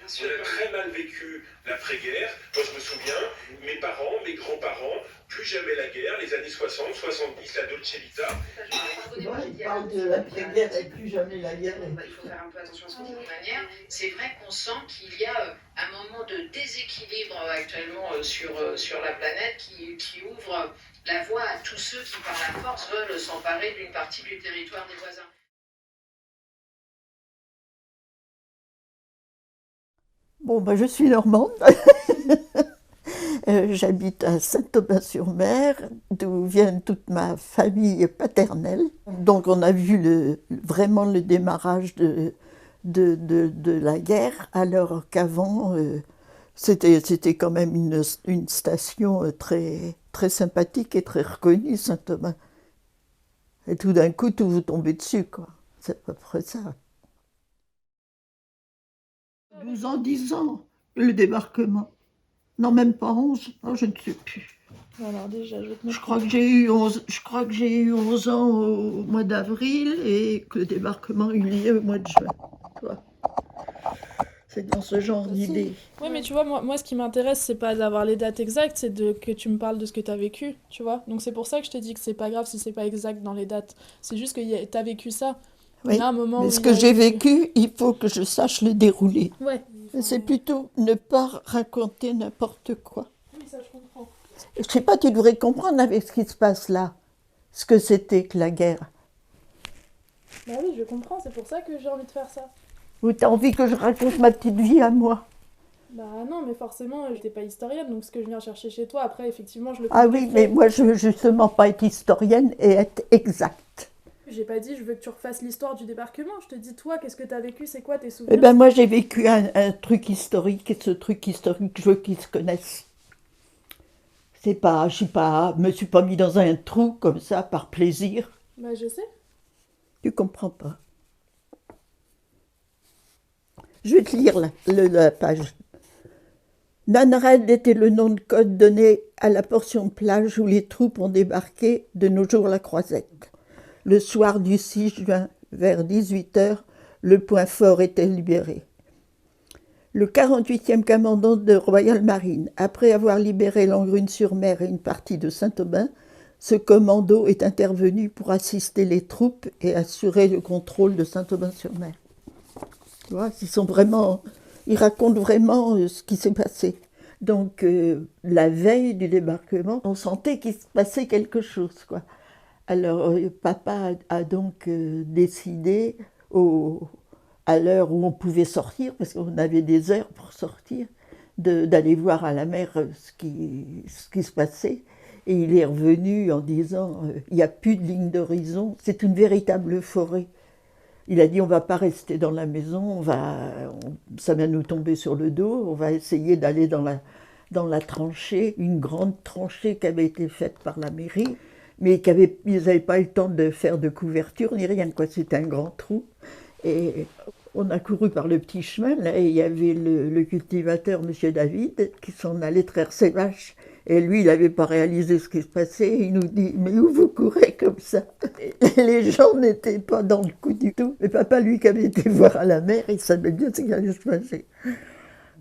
On a très mal vécu l'après-guerre. Moi, je me souviens, mes parents, mes grands-parents, plus jamais la guerre, les années 60, 70, la Dolce Vita. Il parle de l'après-guerre et plus jamais la guerre. Il faut faire un peu attention à ce qu'on dit de toute manière. C'est vrai qu'on sent qu'il y a un moment de déséquilibre actuellement sur la planète qui ouvre la voie à tous ceux qui, par la force, veulent s'emparer d'une partie du territoire des voisins. Bon, je suis normande. J'habite à Saint-Aubin-sur-Mer, d'où vient toute ma famille paternelle. Donc on a vu vraiment le démarrage de la guerre, alors qu'avant, c'était quand même une station très, très sympathique et très reconnue, Saint-Aubin. Et tout d'un coup, tout vous tombez dessus, quoi. C'est à peu près ça. 12 ans, 10 ans, le débarquement. Non, même pas 11, non, je ne sais plus. Alors déjà, Je crois que j'ai eu 11 ans au mois d'avril et que le débarquement eut lieu au mois de juin. Tu vois. C'est dans ce genre d'idée. Oui, mais tu vois, moi, ce qui m'intéresse, c'est pas d'avoir les dates exactes, c'est que tu me parles de ce que tu as vécu, tu vois. Donc c'est pour ça que je te dis que c'est pas grave si c'est pas exact dans les dates. C'est juste que tu as vécu ça. Oui, Il y a un moment mais où ce que j'ai vécu, il faut que je sache le dérouler. Ouais. C'est plutôt ne pas raconter n'importe quoi. Oui, ça je comprends. Je sais pas, tu devrais comprendre avec ce qui se passe là, ce que c'était que la guerre. Bah oui, je comprends, c'est pour ça que j'ai envie de faire ça. Ou t'as envie que je raconte ma petite vie à moi? Bah non, mais forcément, j'étais pas historienne, donc ce que je viens chercher chez toi, après, effectivement, je le Ah comprends. oui, mais moi je veux justement pas être historienne et être exacte. J'ai pas dit je veux que tu refasses l'histoire du débarquement, je te dis toi, qu'est-ce que t'as vécu, c'est quoi tes Eh souvenirs? ben moi j'ai vécu un truc historique et ce truc historique, je veux qu'ils se connaissent. C'est pas, je me suis pas mis dans un trou comme ça par plaisir. Bah je sais. Tu comprends pas. Je vais te lire la page. Nanred était le nom de code donné à la portion de plage où les troupes ont débarqué de nos jours la Croisette. Le soir du 6 juin, vers 18h, le point fort était libéré. Le 48e commandant de Royal Marine, après avoir libéré Langrune-sur-Mer et une partie de Saint-Aubin, ce commando est intervenu pour assister les troupes et assurer le contrôle de Saint-Aubin-sur-Mer. Tu vois, ils racontent vraiment ce qui s'est passé. Donc, la veille du débarquement, on sentait qu'il se passait quelque chose, quoi. Alors, papa a donc décidé, à l'heure où on pouvait sortir, parce qu'on avait des heures pour sortir, d'aller voir à la mer ce qui se passait. Et il est revenu en disant, il n'y a plus de ligne d'horizon, c'est une véritable forêt. Il a dit, on ne va pas rester dans la maison, ça va nous tomber sur le dos, on va essayer d'aller dans la tranchée, une grande tranchée qui avait été faite par la mairie, mais ils n'avaient pas eu le temps de faire de couverture ni rien, quoi. C'était un grand trou. Et on a couru par le petit chemin, là, et il y avait le cultivateur, M. David, qui s'en allait traire ses vaches. Et lui, il n'avait pas réalisé ce qui se passait. Il nous dit, mais où vous courez comme ça? Et les gens n'étaient pas dans le coup du tout. Mais papa, lui, qui avait été voir à la mer, il savait bien ce qui allait se passer.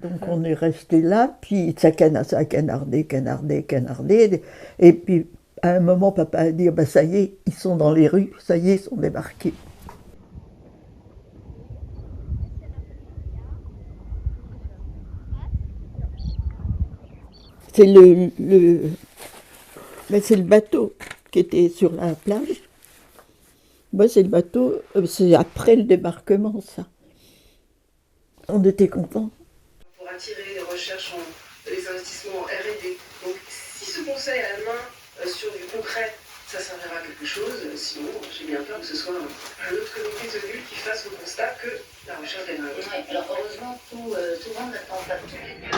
Donc on est resté là, puis ça a canardé. Et puis à un moment, papa a dit, ça y est, ils sont dans les rues, ça y est, ils sont débarqués. C'est c'est le bateau qui était sur la plage. Moi, c'est le bateau, c'est après le débarquement, ça. On était contents. Pour attirer les recherches, les investissements en R&D. Donc, si ce conseil a la main sur du concret, ça servira à quelque chose. Sinon, j'ai bien peur que ce soit un autre comité tenu qui fasse le constat que la recherche gagne. Oui, alors heureusement, tout le monde n'attend pas tous les deux.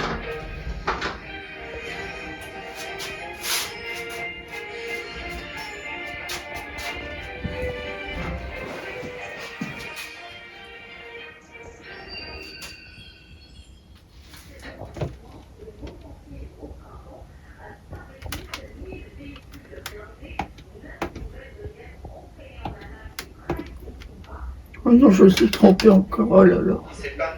Oh non, je me suis trompée encore, oh là là. C'est pas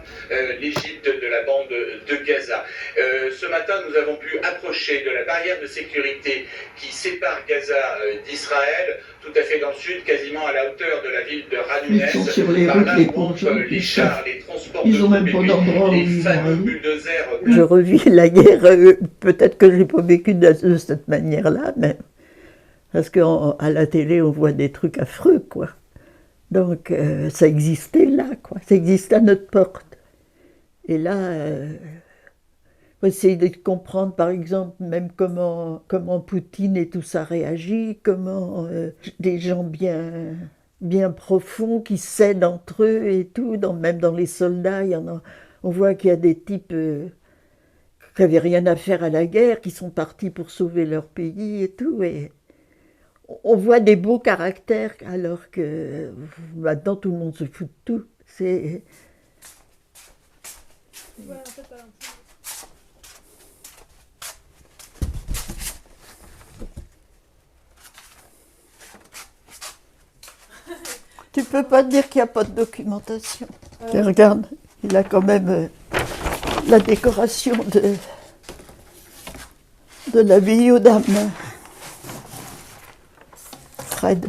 l'Égypte de la bande de Gaza. Ce matin, nous avons pu approcher de la barrière de sécurité qui sépare Gaza d'Israël, tout à fait dans le sud, quasiment à la hauteur de la ville de Ils sont Ranunès. sur les Par routes, là les où pauvres entrent gens, les chars, les transports ils de ont même troupes pas d'endroit où les ils vont fameux aller. bulldozers. Je revis la guerre, peut-être que je n'ai pas vécu de cette manière-là, mais parce qu'à la télé, on voit des trucs affreux, quoi. Donc, ça existait là, quoi. Ça existait à notre porte. Et là, faut essayer de comprendre, par exemple, même comment Poutine et tout ça réagit, comment des gens bien profonds qui s'aident entre eux et tout, même dans les soldats, on voit qu'il y a des types qui n'avaient rien à faire à la guerre, qui sont partis pour sauver leur pays et tout. Et on voit des beaux caractères, alors que maintenant tout le monde se fout de tout. C'est... Ouais, en fait, voilà. Tu peux pas dire qu'il n'y a pas de documentation. Et regarde, il a quand même la décoration de la vie aux dames. Fred.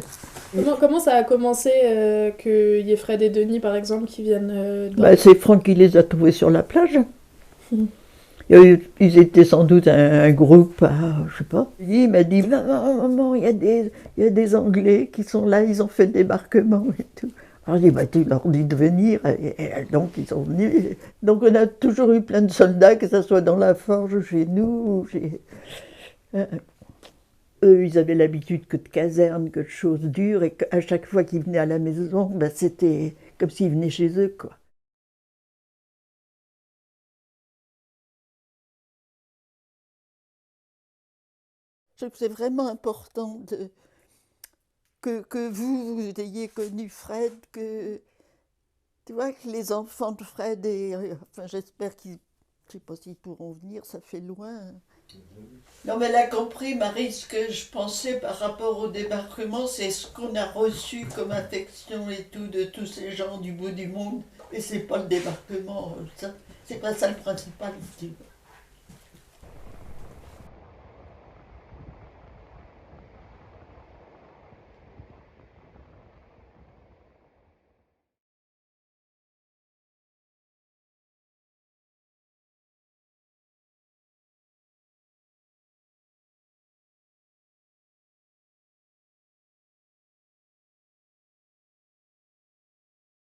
Comment ça a commencé qu'il y ait Fred et Denis, par exemple, qui viennent Bah, c'est Franck qui les a trouvés sur la plage. Ils étaient sans doute un groupe, je sais pas. Il m'a dit, maman, il y a des Anglais qui sont là, ils ont fait le débarquement et tout. Alors j'ai dit, bah, tu leur dis de venir, et donc ils sont venus. Donc on a toujours eu plein de soldats, que ce soit dans la forge chez nous, eux, ils avaient l'habitude que de casernes, que de choses dures, et qu'à chaque fois qu'ils venaient à la maison, bah, c'était comme s'ils venaient chez eux, quoi. Je trouve que c'est vraiment important que vous ayez connu Fred, que tu vois que les enfants de Fred, enfin j'espère qu'ils, je sais pas s'ils pourront venir, ça fait loin. Non mais elle a compris, Marie, ce que je pensais par rapport au débarquement, c'est ce qu'on a reçu comme affection et tout de tous ces gens du bout du monde, et c'est pas le débarquement, ça, c'est pas ça le principal.